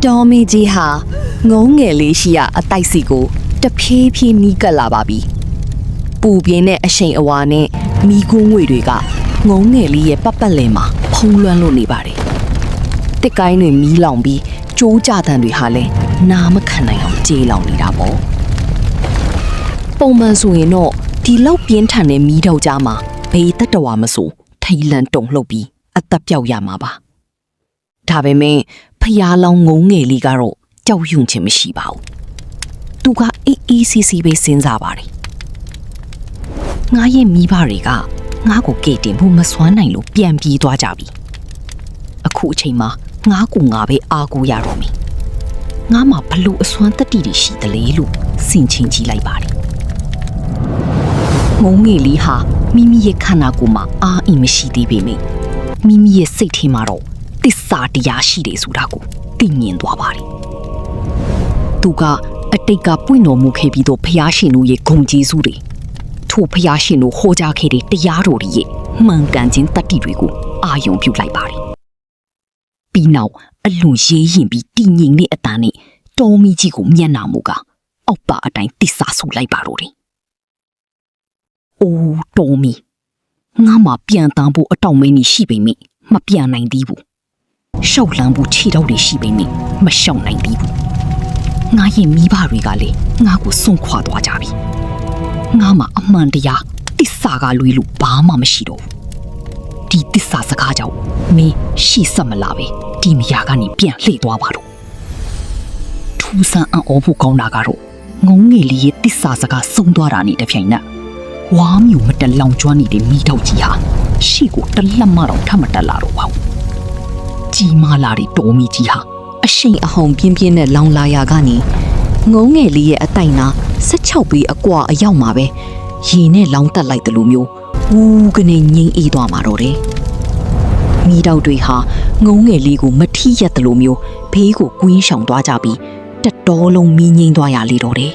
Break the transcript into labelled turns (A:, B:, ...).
A: တော်မီကြီးဟာငုံငယ်လေးရှိရာအတိုက်စီကိုတဖြည်းဖြည်းနီးကပ်လာပါပြီပူပြင်းတဲ့အရှိန်အဝါနဲ့မီးကွန်းငွေတွေကငုံငယ်လေးရဲ့ပတ်ပတ်လည်မှာဖုံးလွှမ်းလို့နေပါတယ်တစ်ကိုင်းတွေမီးလောင်ပြီးကြိုးကြတန်တွေဟာလည်းနာမခံနိုင်အောင်ကြေးလောင်နေတာပေါ့ပုံမှန်ဆိုရင်တော့ဒီလောက်ပြင်းထန်တဲ့မီးတောက်ကြားမှာဘေးတက်တော်မဆိုထိတ်လန့်တုန်လှုပ်ပြီးအသက်ပြောက်ရမှာပါဒါပေမဲ့ဖျားလောင်ငုံငယ်လေးကတော့ကြောက်ရွံ့ခြင်းမရှိပါဘူးသူကအေးစီပဲစဉ်းစားပါတယ်ငါရဲ့မိဘတွေကငါ့ကိုကယ်တင်ဖို့မစွမ်းနိုင်လို့ပြန်ပြေးသွားကြပြီအခုအချိန်မှာငါကိုငါပဲအားကိုးရတော့မယ်ငါမှဘလို့အစွမ်းတက်တီတွေရှိသလဲလို့စင်ချင်းကြည့်လိုက်ပါတယ်ငုံငယ်လေးဟာမိမိရဲ့ခန္ဓာကိုယ်မှာအားအင်မရှိသေးပေမဲ့မိမိရဲ့စိတ်ထဲမှာတော့တစ္ဆာတရားရှိတယ်ဆိုတာကိုသိမြင်သွားပါတယ်သူကအတိတ်ကပွင့်တော်မူခဲ့ပြီးတော့ဖျားရှင်တို့ရဲ့ဂုဏ်ကျေးဇူးတွေထို့ဖျားရှင်တို့ဟောကြားခဲ့တဲ့တရားတော်တွေရဲ့မှန်ကန်ခြင်းတတ္တိတွေကိုအာရုံပြုလိုက်ပါတယ်ပြီးနောက်အလွန်ရေးရင်ပြီးတည်ငြိမ်တဲ့အတန်နဲ့တော်မီကြီးကိုမျက်နှာမူကအောက်ပါအတိုင်းတစ္ဆာဆူလိုက်ပါတော့တယ်အိုးတော်မီငါမှပြန်တန်းဖို့အတောင့်မင်းကြီးရှိပေမဲ့မပြန်နိုင်သေးဘူးရှောက်လန်းဖို့ခြေတော့တွေရှိပေမဲ့မရှောက်နိုင်သေးဘူးငါရဲ့မိဘတွေကလည်းငါ့ကိုစွန့်ခွာသွားကြပြီငါမှအမှန်တရားတစ္ဆာကလွေလို့ဘာမှမရှိတော့ဘူးဒီတစ္ဆာစကားကြောင့်မင်းရှေ့ဆက်မလာပဲဒီမယာကနေပြန်လှည့်သွားပါတော့ထူးဆန်းအော်ဖို့ကောင်းတာကတော့ငုံငယ်လေးရဲ့တစ္ဆာစကားဆုံးသွားတာနဲ့တပြိုင်နက်ဝါမျိုးမတလောင်ကျွမ်းနေတဲ့မိတော့ကြီးဟာရှေ့ကိုတလက်မတော့ထမတက်လာတော့ပါဘူးကြီးမားလာတဲ့တော်မီကြီးဟာအရှိန်အဟုန်ပြင်းပြင်းနဲ့လောင်လာရာကနေငုံငယ်လေးရဲ့အတိုင်နာ16ပေအကွာအရောက်မှာပဲရေနဲ့လောင်တက်လိုက်တယ်လို့မျိုးဝူးကနေငိမ့်အေးသွားမှာတော့တယ်မီးတောက်တွေဟာငုံငယ်လေးကိုမထီးရက်တယ်လို့မျိုးဘေးကိုကွင်းရှောင်သွားကြပြီးတတော်လုံးမီးငိမ့်သွားရလေတော့တယ်